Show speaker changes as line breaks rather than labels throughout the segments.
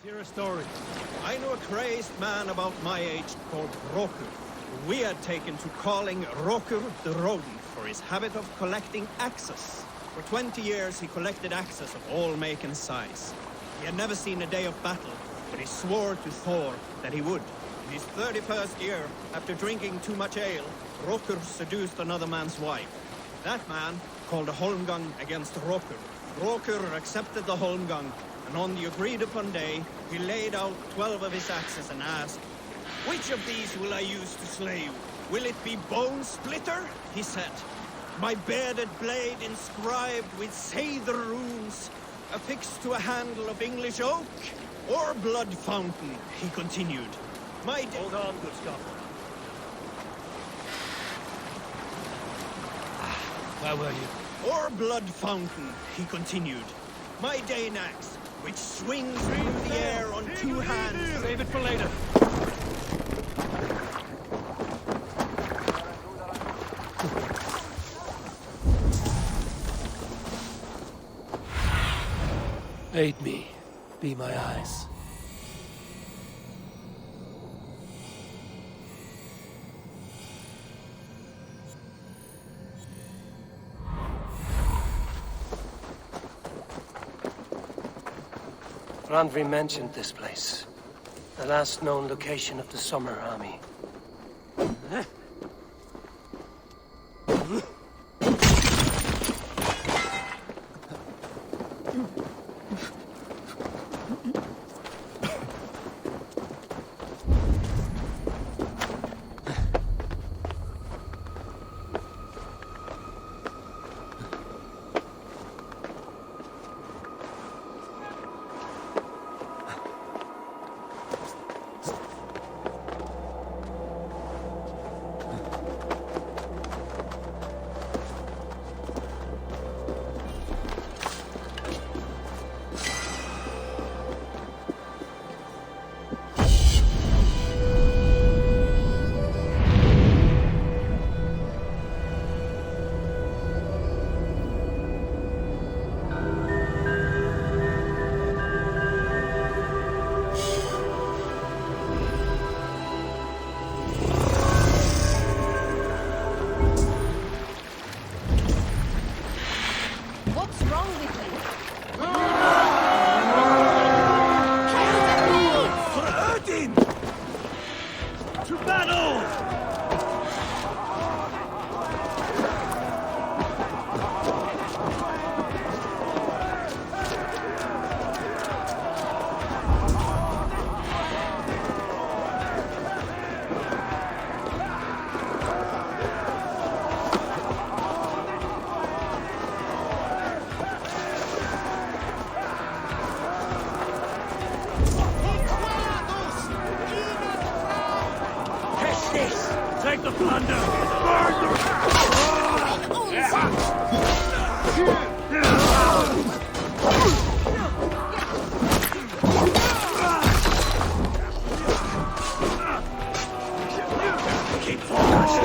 Hear a story. I knew a crazed man about my age called Roku. We had taken to calling Roku the rodent for his habit of collecting axes. For 20 years he collected axes of all make and size. He had never seen a day of battle, but he swore to Thor that he would. In his 31st year, after drinking too much ale, Roku seduced another man's wife. That man called a holmgang against Roku. Roku accepted the holmgang, and on the agreed-upon day, he laid out 12 of his axes and asked, "Which of these will I use to slay you? Will it be Bone Splitter?" he said. "My bearded blade inscribed with Seidr runes, affixed to a handle of English oak? Or Blood Fountain?" he continued. Hold on, good Scott.
Where were you?
"Or Blood Fountain," he continued. "My Dane axe, which swings through the air on two hands."
Save it for later. Aid me. Be my eyes. Randvi mentioned this place. The last known location of the Summer Army.
Take the plunder! Burn the... Keep focused!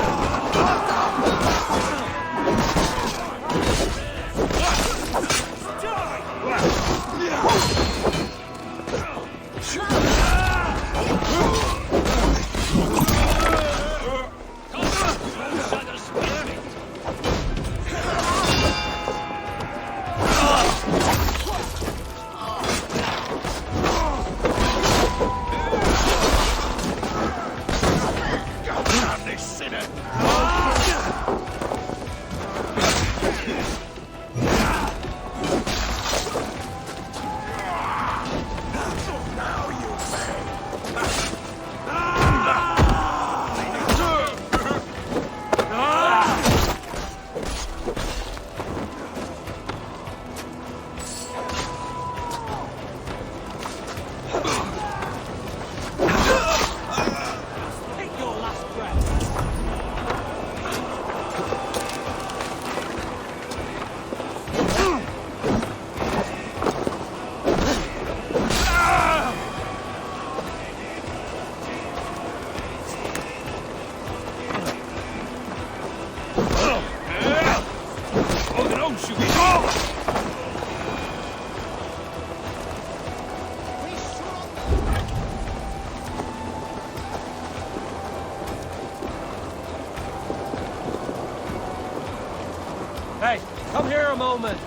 Hey, come here a moment.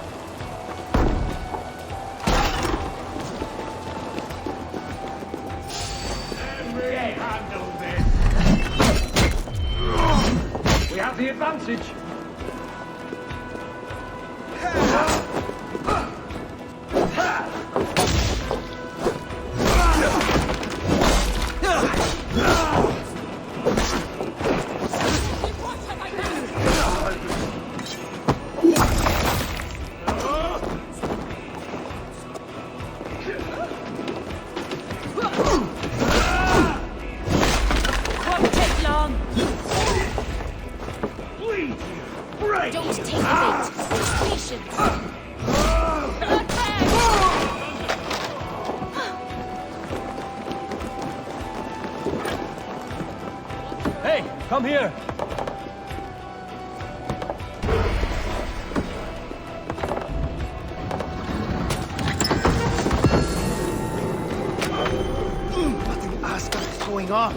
Handle this. We have the advantage.
Don't take the bait. Patience.
Hey, come here.
What the Asgard is going on?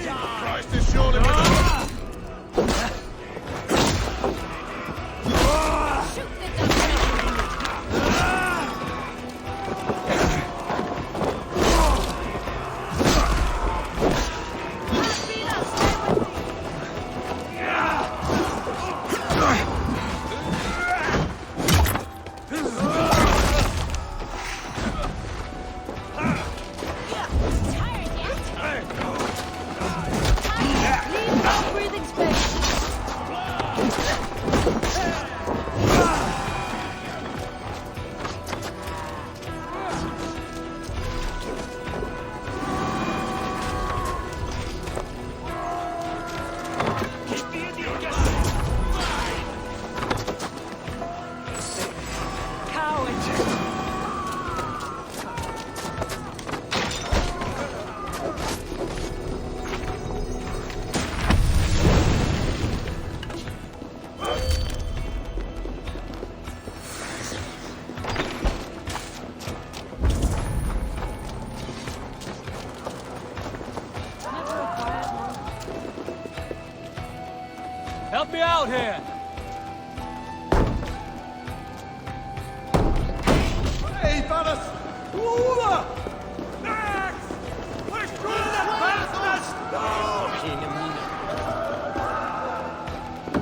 Christ is surely with us.
Help me out here.
Hey, fellas! Ruler! Max! Push through the bastards!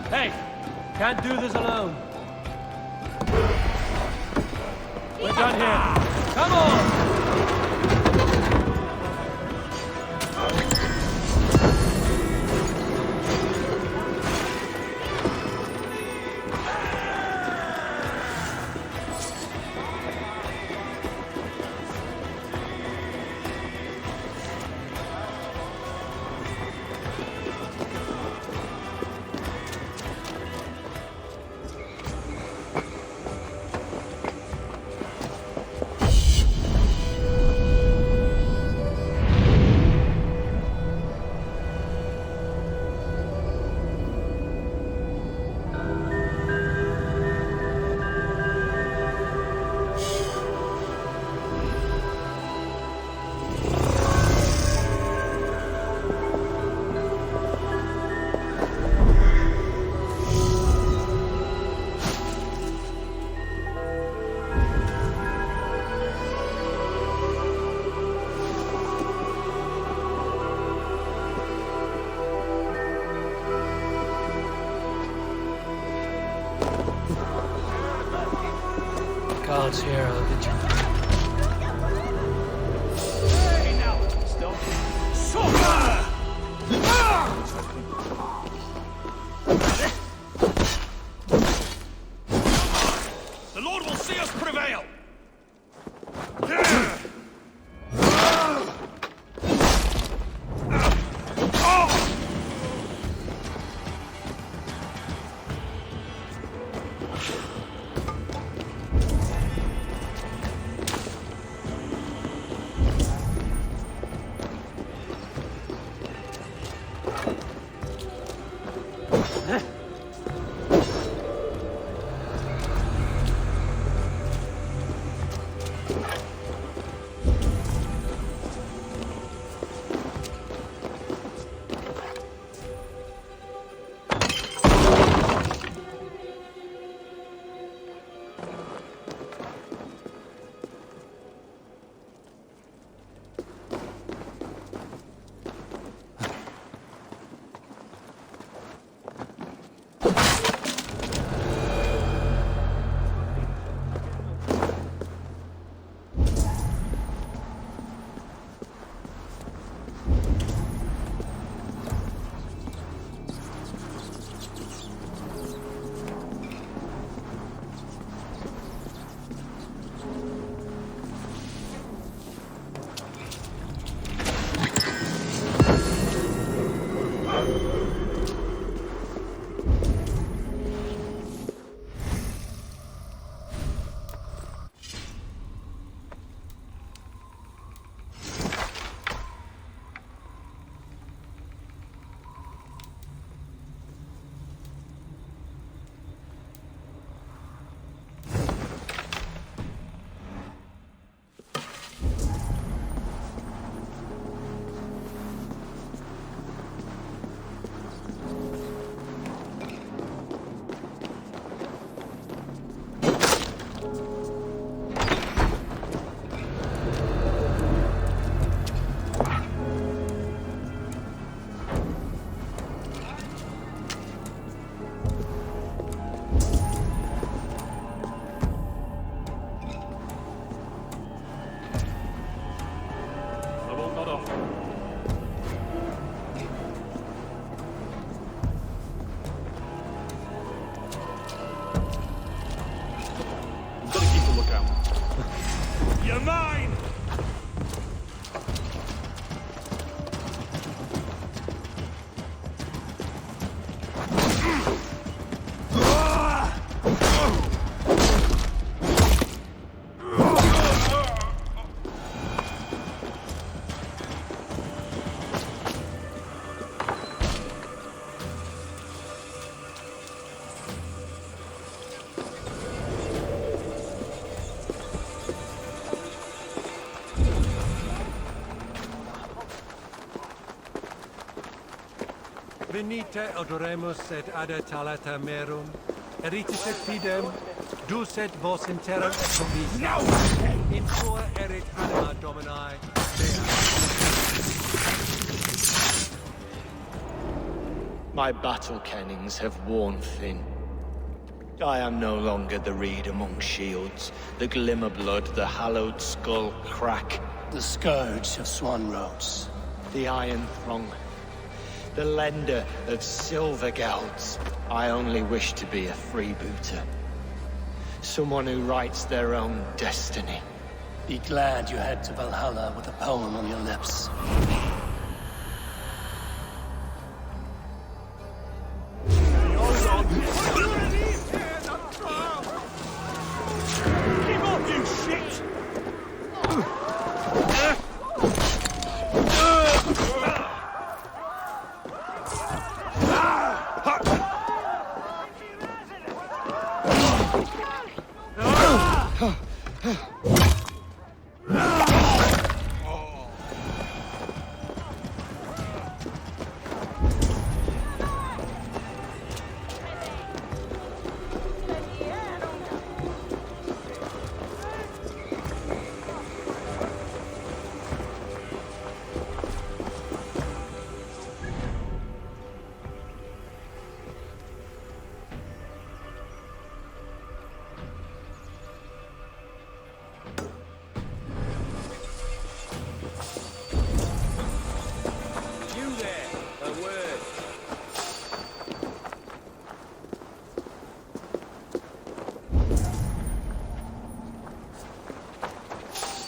Hey, can't do this alone. We're done here. Come on! God's here, look at you.
Hey, now! Stop! Soma! The Lord will see us prevail!
Venite odoremus et ada talata merum, eritis et fidem, dus et vos in terra et comis. No! In sua erit anima Domini,
My battle kennings have worn thin. I am no longer the reed among shields, the glimmer blood, the hallowed skull crack.
The scourge of Swan Roads.
The iron throng. The lender of silver gelds. I only wish to be a freebooter. Someone who writes their own destiny.
Be glad you head to Valhalla with a poem on your lips.
Keep up, you shit!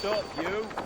Stop, you!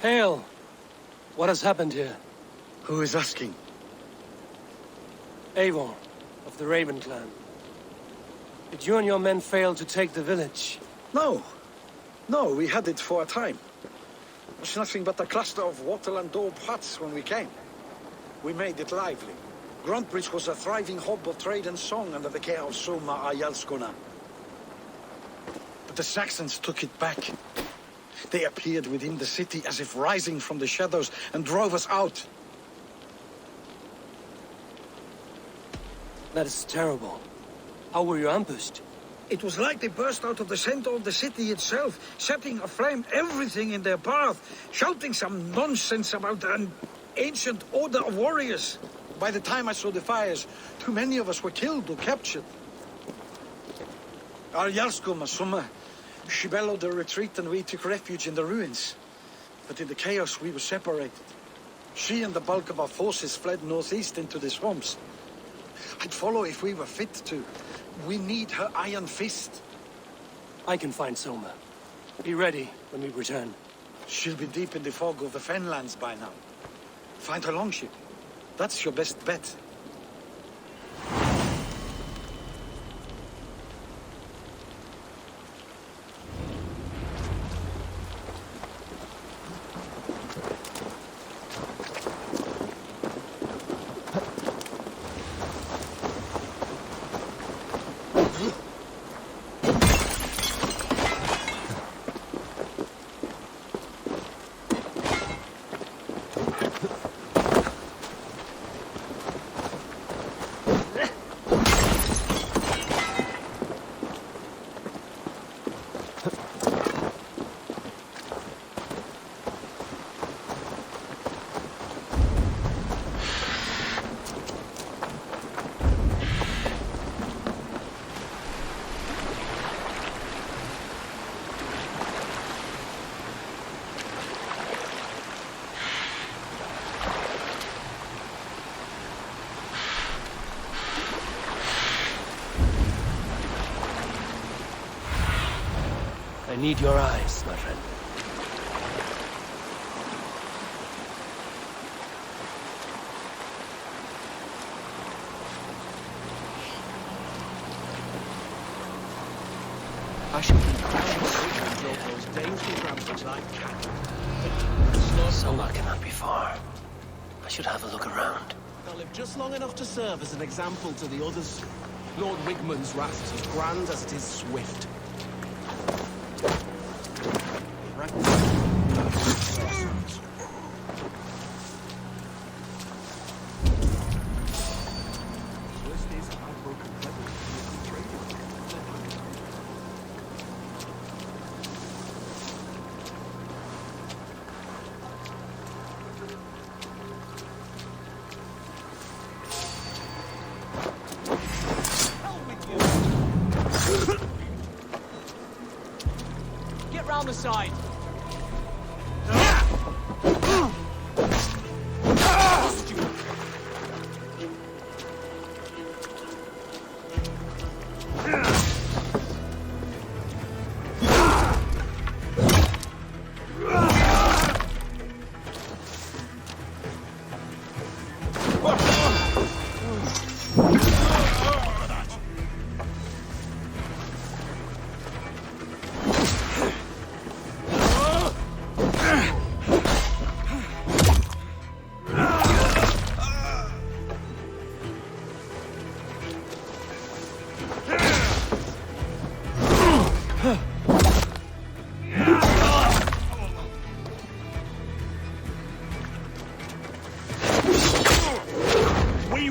Hail! What has happened here?
Who is asking?
Eivor, of the Raven clan. Did you and your men fail to take the village?
No. No, we had it for a time. It was nothing but a cluster of wattle and daub huts when we came. We made it lively. Gruntbridge was a thriving hub of trade and song under the care of Soma Ayalskona. But the Saxons took it back. They appeared within the city as if rising from the shadows and drove us out.
That is terrible. How were you ambushed?
It was like they burst out of the center of the city itself, setting aflame everything in their path, shouting some nonsense about an ancient order of warriors. By the time I saw the fires, too many of us were killed or captured. Our Yarskoma, Soma, she bellowed a retreat and we took refuge in the ruins. But in the chaos we were separated. She and the bulk of our forces fled northeast into the swamps. I'd follow if we were fit to. We need her iron fist.
I can find Soma. Be ready when we return.
She'll be deep in the fog of the Fenlands by now. Find her longship. That's your best bet.
I need your eyes, my friend.
I should be crashing those dainty rambles like cattle.
Soma cannot be far. I should have a look around.
They'll live just long enough to serve as an example to the others. Lord Wigmund's wrath is as grand as it is swift. Get round the side.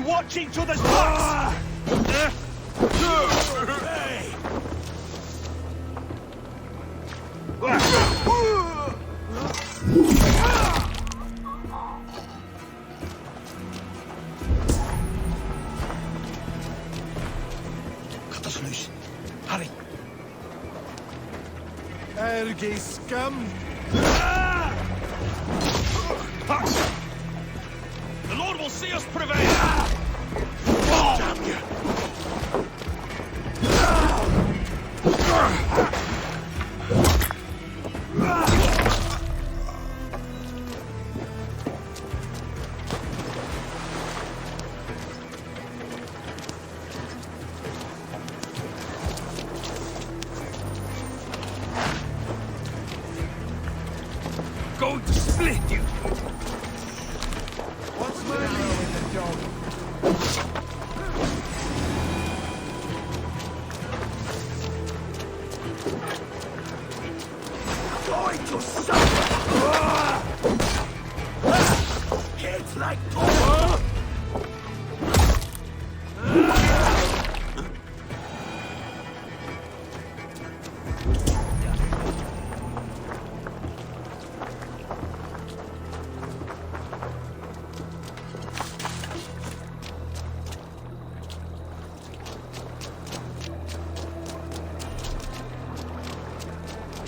Watch each other's backs!
Cut us loose. Hurry.
Erge scum! The Lord will see us prevail! Damn you!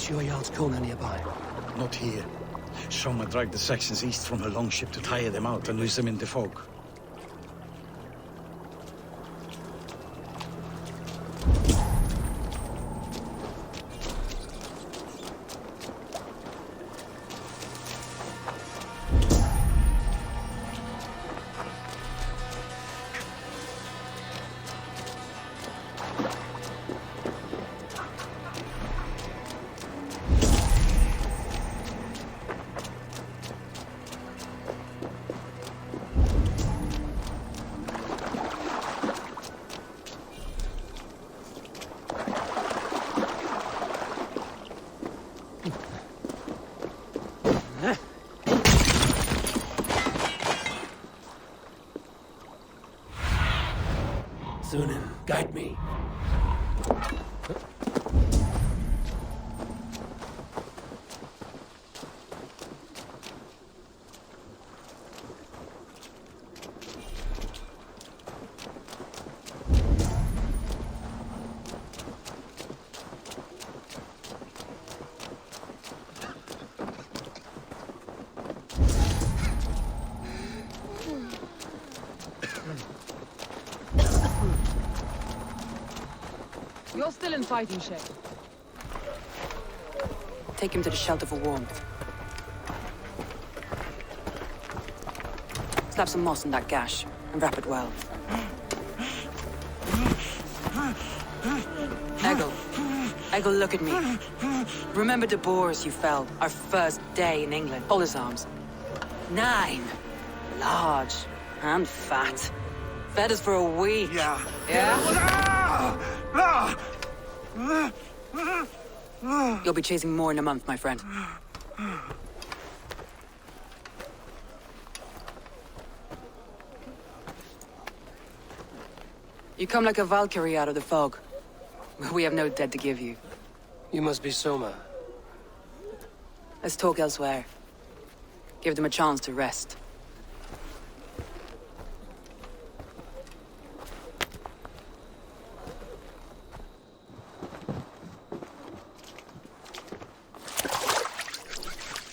sure Jarl's Kona nearby?
Not here. Soma dragged the Saxons east from her longship to tire them out and lose them in the fog.
Sunan, guide me.
You're still in fighting shape.
Take him to the shelter for warmth. Slap some moss in that gash, and wrap it well. Eggle, look at me. Remember the boars you felled, our first day in England? Hold his arms. 9. Large and fat. Fed us for a week.
Yeah?
You'll be chasing more in a month, my friend. You come like a Valkyrie out of the fog. We have no dead to give you.
You must be Soma.
Let's talk elsewhere. Give them a chance to rest.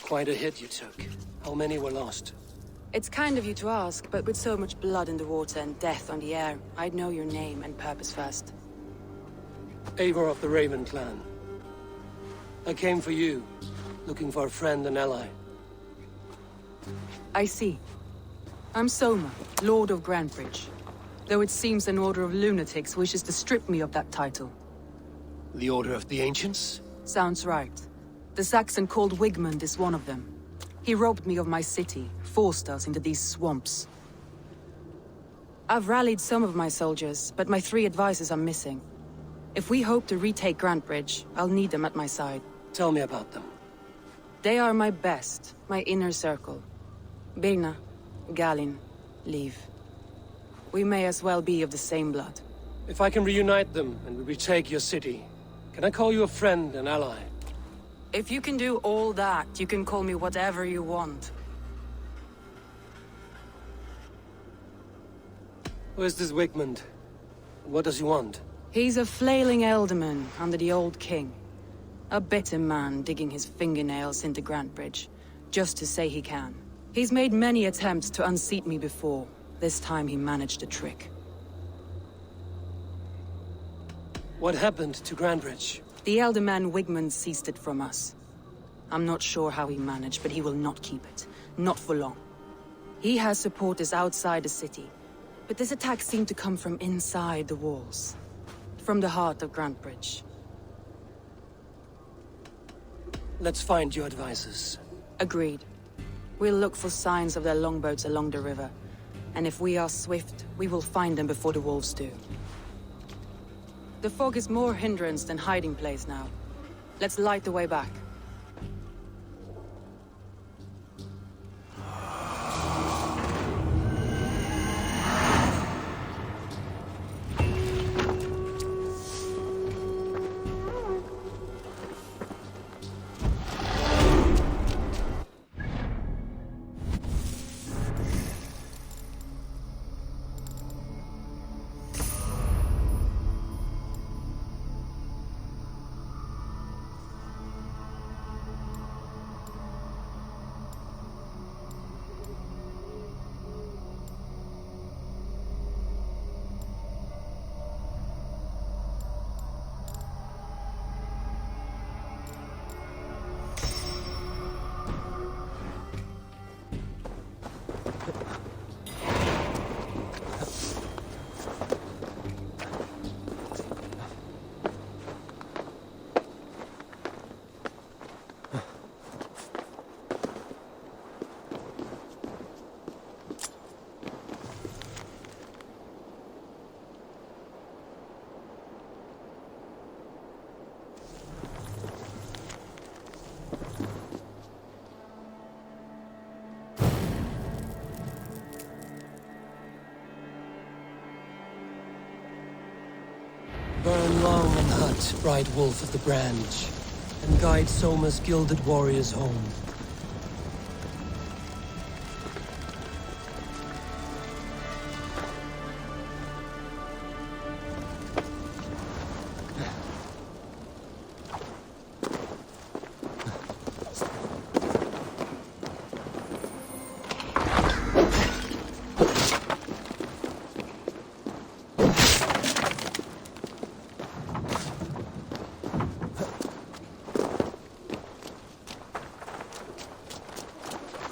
Quite a hit you took. How many were lost?
It's kind of you to ask, but with so much blood in the water and death on the air, I'd know your name and purpose first.
Eivor of the Raven clan. I came for you, looking for a friend and ally.
I see. I'm Soma, Lord of Grantebridge. Though it seems an order of lunatics wishes to strip me of that title.
The Order of the Ancients?
Sounds right. The Saxon called Wigmund is one of them. He robbed me of my city, forced us into these swamps. I've rallied some of my soldiers, but my 3 advisors are missing. If we hope to retake Grantebridge, I'll need them at my side.
Tell me about them.
They are my best, my inner circle. Birna, Galin, Liv. We may as well be of the same blood.
If I can reunite them and we retake your city, can I call you a friend and ally?
If you can do all that, you can call me whatever you want.
Where's this Wigmund? What does he want?
He's a flailing elderman under the old king. A bitter man digging his fingernails into Grantebridge, just to say he can. He's made many attempts to unseat me before. This time he managed a trick.
What happened to Grantebridge?
The elderman Wigmund seized it from us. I'm not sure how he managed, but he will not keep it. Not for long. He has supporters outside the city, but this attack seemed to come from inside the walls. From the heart of Grantebridge.
Let's find your advisors.
Agreed. We'll look for signs of their longboats along the river. And if we are swift, we will find them before the wolves do. The fog is more hindrance than hiding place now. Let's light the way back.
Burn long and hut, bright wolf of the branch, and guide Soma's gilded warriors home.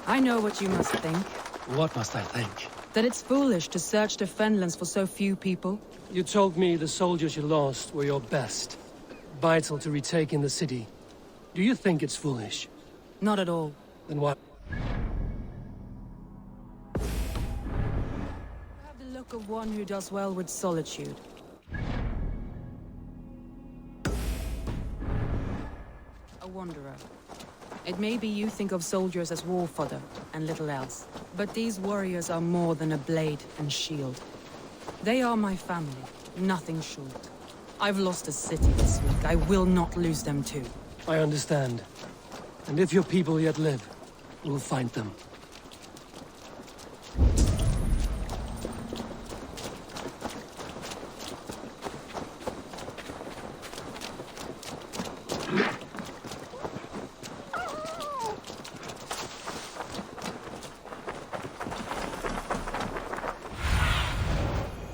I know what you must think.
What must I think?
That it's foolish to search the Fenlands for so few people.
You told me the soldiers you lost were your best. Vital to retake in the city. Do you think it's foolish?
Not at all.
Then what?
You have the look of one who does well with solitude. A wanderer. It may be you think of soldiers as war fodder and little else, but these warriors are more than a blade and shield. They are my family, nothing short. I've lost a city this week. I will not lose them too.
I understand. And if your people yet live, we'll find them.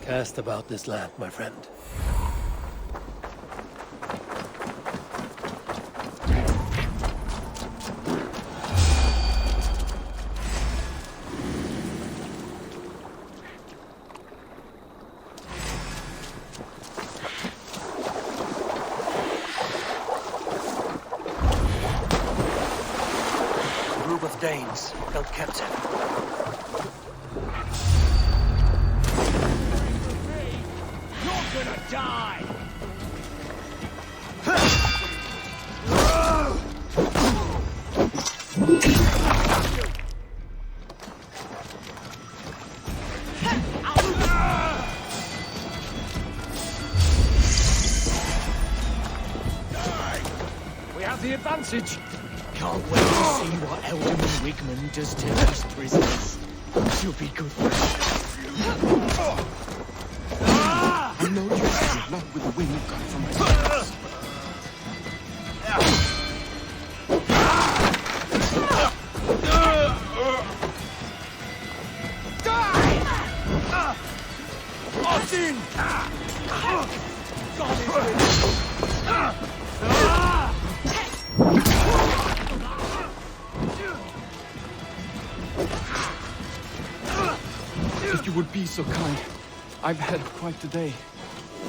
Cast about this land, my friend. A group of Danes held captive.
Gonna die!
We have the advantage.
Can't wait to see what Elderman Wigman does to those prisoners. She'll be good for
I know you're still not with the wind you got from my hands. Austin! God is with If you would be so kind, I've had quite the day.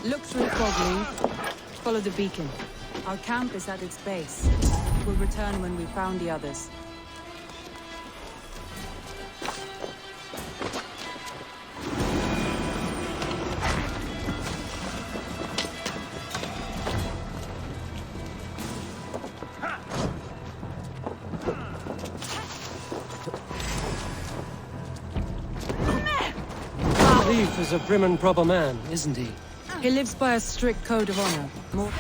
Look through the fog, Lee. Follow the beacon. Our camp is at its base. We'll return when we've found the others.
Leif is a prim and proper man, isn't he?
He lives by a strict code of honor. More...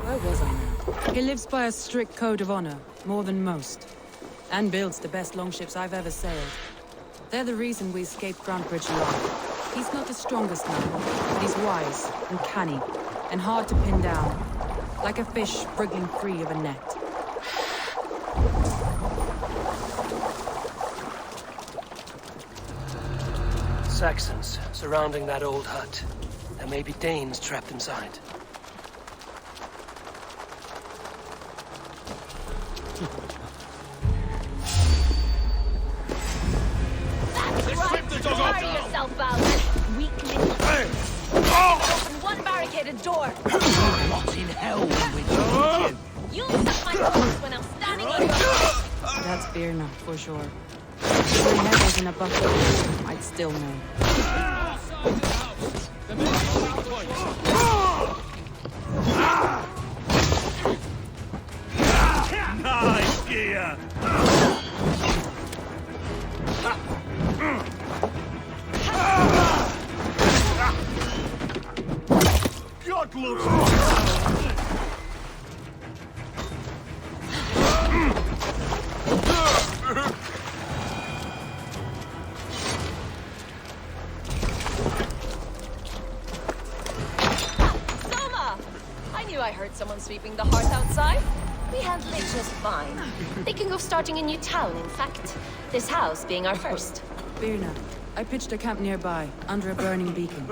Where was I now? He lives by a strict code of honor, more than most. And builds the best longships I've ever sailed. They're the reason we escaped Grantbridge alive. He's not the strongest man, but he's wise and canny, and hard to pin down. Like a fish wriggling free of a net.
Saxons surrounding that old hut. There may be Danes trapped inside.
Worry yourself, Val. Weakness. Open one barricaded door.
What in hell with you?
You'll suck my toes when I'm standing on your...
That's fear enough, for sure. If my head was in a bucket, I'd still know.
Nice gear!
someone sweeping the hearth outside. We handle it just fine. Thinking of starting a new town, in fact. This house being our first.
Birna, I pitched a camp nearby, under a burning beacon.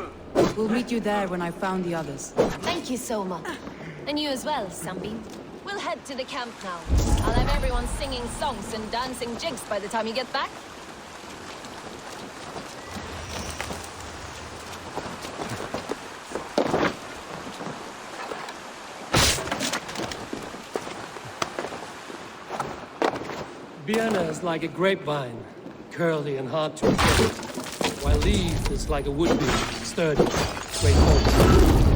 We'll meet you there when I've found the others.
Thank you, Soma. And you as well, Sunbeam. We'll head to the camp now. I'll have everyone singing songs and dancing jigs by the time you get back.
Vienna is like a grapevine, curly and hard to get, while Leaf is like a wood beam, sturdy, straightforward.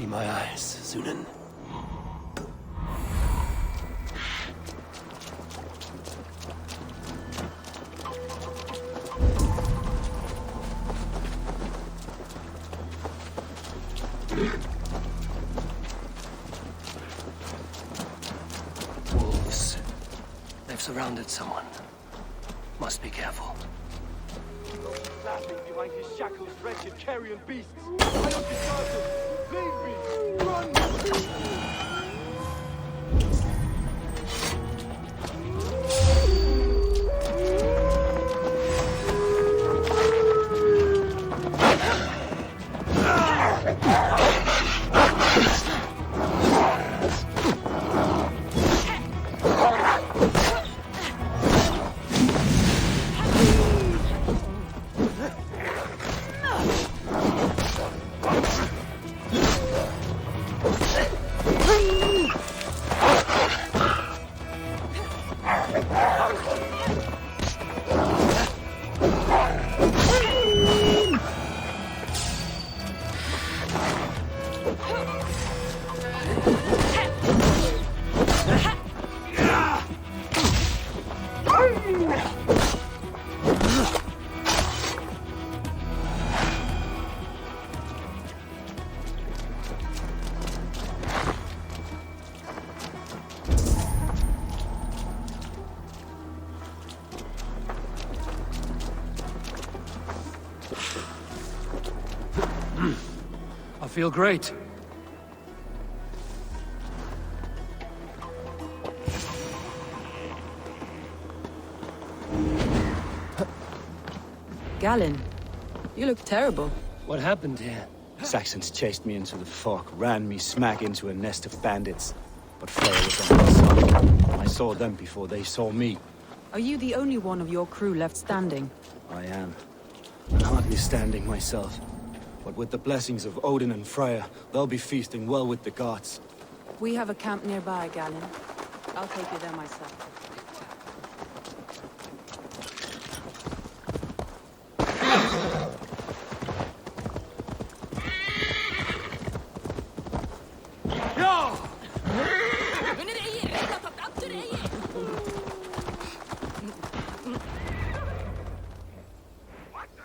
My eyes, Sunan. Wolves. They've surrounded someone. Must be careful.
Laughing behind his shackles, wretched carrion beasts. I don't deserve this. Leave me! Run!
I feel great.
Galen, you look terrible.
What happened here?
Saxons chased me into the fog, ran me smack into a nest of bandits. But Freya was on my side. I saw them before they saw me.
Are you the only one of your crew left standing?
I am. Hardly standing myself. But with the blessings of Odin and Freya, they'll be feasting well with the gods.
We have a camp nearby, Galen. I'll take you there myself.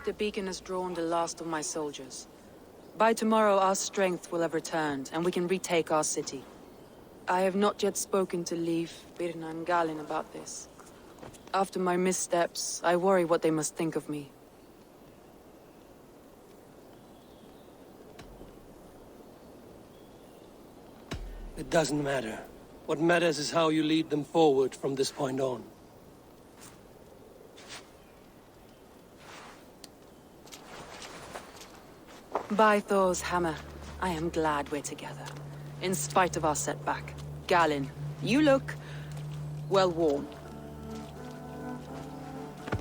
The beacon has drawn the last of my soldiers. By tomorrow, our strength will have returned, and we can retake our city. I have not yet spoken to Leif, Birna, and Galen about this. After my missteps, I worry what they must think of me.
It doesn't matter. What matters is how you lead them forward from this point on.
By Thor's hammer, I am glad we're together. In spite of our setback. Galen, you look well worn.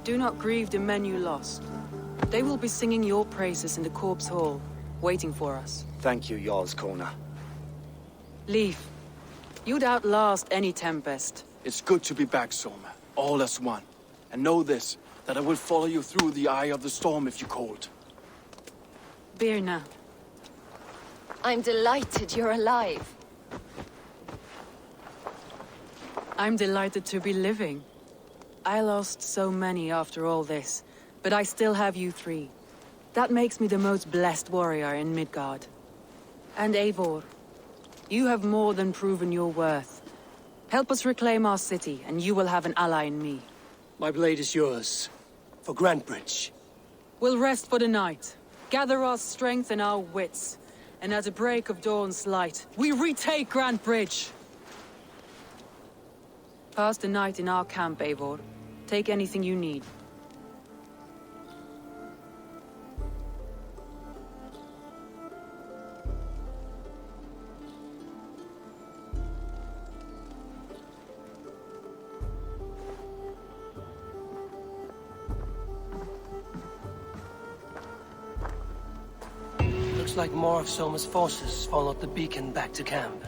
Do not grieve the men you lost. They will be singing your praises in the Corpse Hall, waiting for us.
Thank you, Jarl's Corner.
Leaf, you'd outlast any tempest.
It's good to be back, Soma. All as one. And know this, that I will follow you through the eye of the storm if you called.
Birna.
I'm delighted you're alive.
I'm delighted to be living. I lost so many after all this, but I still have you three. That makes me the most blessed warrior in Midgard. And Eivor, you have more than proven your worth. Help us reclaim our city, and you will have an ally in me.
My blade is yours. For Grantbridge.
We'll rest for the night, gather our strength and our wits, and at the break of dawn's light, we retake Grantbridge! Pass the night in our camp, Eivor. Take anything you need.
Looks like more of Soma's forces followed the beacon back to camp.